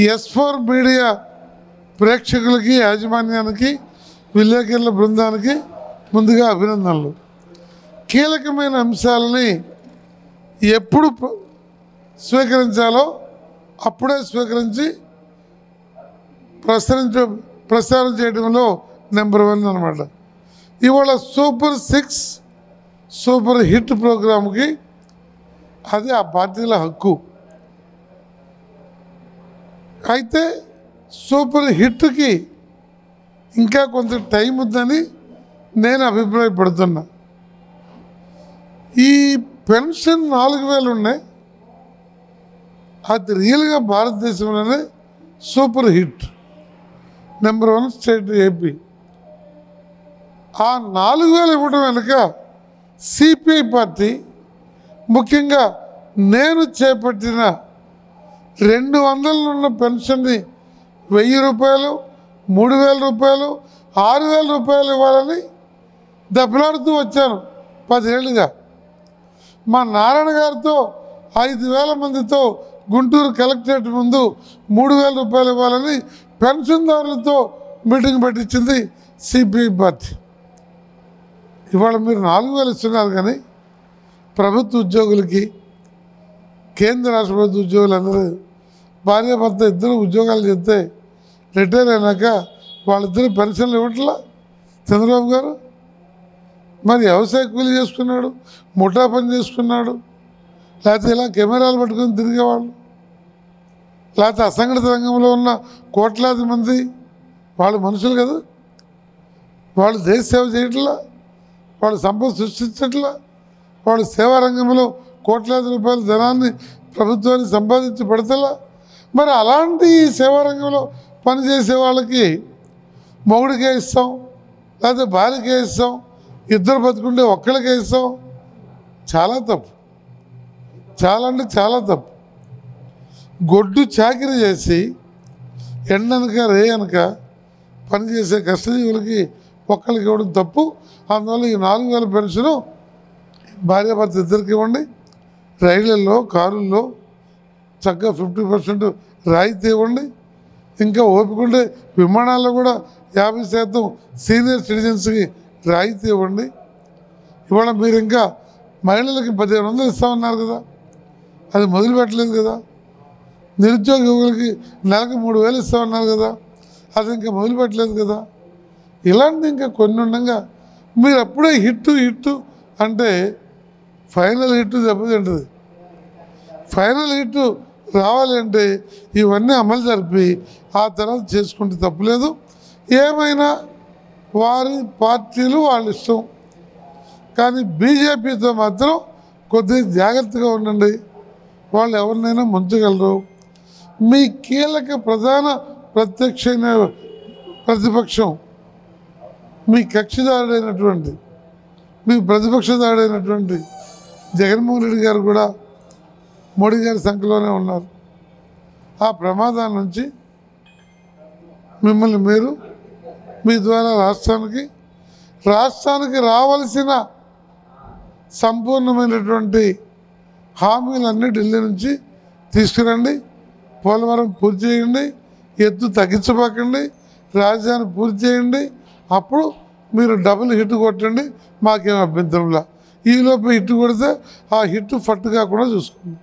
S4 media ప్రేక్షకులకి, యాజమాన్యానికి, విలేకరుల బృందానికి ముందుగా అభినందనలు. కీలకమైన అంశాలని ఎప్పుడు స్వీకరించాలో అప్పుడే స్వీకరించి ప్రసారం చేయడంలో నెంబర్ 1 అన్నమాట. ఇవాళ సూపర్ 6 సూపర్ హిట్ ప్రోగ్రామ్కి అది ఆ పార్టీల హక్కు. అయితే సూపర్ హిట్కి ఇంకా కొంత టైం ఉందని నేను అభిప్రాయపడుతున్నా. ఈ పెన్షన్ 4000 ఉన్నాయి, అది రియల్గా భారతదేశంలోనే super hit, number 1 state AP. ఆ 4000 ఇవ్వడం వెనుక సిపిఐ పార్టీ, ముఖ్యంగా నేను చేపట్టిన 200 ఉన్న పెన్షన్ని 1000 రూపాయలు, 3000 రూపాయలు, 6000 రూపాయలు ఇవ్వాలని దెబ్బలాడుతూ వచ్చాను 10 ఏళ్ళుగా. మా నారాయణ గారితో 5000 మందితో గుంటూరు కలెక్టరేట్ ముందు 3000 రూపాయలు ఇవ్వాలని పెన్షన్దారులతో మీటింగ్ పెట్టించింది సిపిఐ పార్టీ. ఇవాళ మీరు 4000 ఇస్తున్నారు, కానీ ప్రభుత్వ ఉద్యోగులకి, కేంద్ర రాష్ట్ర ప్రభుత్వ ఉద్యోగులందరూ భార్యాభర్త ఇద్దరు ఉద్యోగాలు చేస్తే రిటైర్ అయినాక వాళ్ళిద్దరు పెన్షన్లు ఇవ్వట్లా చంద్రబాబు గారు. మరి వ్యవసాయ కూలీ చేసుకున్నాడు, ముఠా పని చేసుకున్నాడు, లేకపోతే ఇలా కెమెరాలు పట్టుకొని తిరిగేవాళ్ళు, లేకపోతే అసంఘటిత రంగంలో ఉన్న కోట్లాది మంది వాళ్ళు మనుషులు కదా, వాళ్ళు దేశ సేవ చేయట్లా, వాళ్ళు సంపద సృష్టించట్లా, వాళ్ళు సేవా రంగంలో కోట్లాది రూపాయల ధనాన్ని ప్రభుత్వాన్ని సంపాదించి పెడతలా. మరి అలాంటి ఈ సేవా రంగంలో పనిచేసే వాళ్ళకి మొగుడికే ఇస్తాం, లేకపోతే భార్యకే ఇస్తాం, ఇద్దరు బతుకుంటే ఒక్కరికే ఇస్తాం. చాలా తప్పు, చాలా అంటే చాలా తప్పు. గొడ్డు చాకిరీ చేసి ఎండనక రే అనక పనిచేసే కష్టజీవులకి ఒక్కరికి ఇవ్వడం తప్పు. అందువల్ల ఈ 4000 పెన్షను భార్యాభర్త ఇద్దరికి ఇవ్వండి. రైళ్లలో, కారుల్లో చక్కగా 50% రాయితీ ఇవ్వండి. ఇంకా ఓపికంటే విమానాల్లో కూడా 50% సీనియర్ సిటిజన్స్కి రాయితీ ఇవ్వండి. ఇవాళ మీరు ఇంకా మహిళలకి 1500 ఇస్తామన్నారు కదా, అది మొదలు పెట్టలేదు కదా. నిరుద్యోగ యువకులకి నెలకు 3000 ఇస్తామన్నారు కదా, అది ఇంకా మొదలు పెట్టలేదు కదా. ఇలాంటి ఇంకా కొన్ని ఉండగా మీరు అప్పుడే హిట్టు అంటే ఫైనల్ హిట్ దెబ్బతింటుంది. ఫైనల్ హిట్ రావాలి అంటే ఇవన్నీ అమలు జరిపి ఆ తర్వాత చేసుకుంటే తప్పులేదు. ఏమైనా వారి పార్టీలు వాళ్ళ ఇష్టం, కానీ బీజేపీతో మాత్రం కొద్దిగా జాగ్రత్తగా ఉండండి. వాళ్ళు ఎవరినైనా ముంచగలరు. మీ కీలక ప్రధాన ప్రతిపక్షం, మీ కక్షిదారుడైనటువంటి, మీ ప్రతిపక్షదారుడైనటువంటి జగన్మోహన్ రెడ్డి గారు కూడా మోడీ గారి సంఖ్యలోనే ఉన్నారు. ఆ ప్రమాదం నుంచి మిమ్మల్ని మీరు మీ ద్వారా రాష్ట్రానికి రావాల్సిన సంపూర్ణమైనటువంటి హామీలన్నీ ఢిల్లీ నుంచి తీసుకురండి. పోలవరం పూర్తి చేయండి, ఎత్తు తగ్గించబాకండి, రాజధాని పూర్తి చేయండి. అప్పుడు మీరు డబుల్ హిట్ కొట్టండి, మాకేం అభ్యంతరంలా. ఈలోపు హిట్ కొడితే ఆ హిట్ ఫట్టు కాకుండా చూసుకోండి.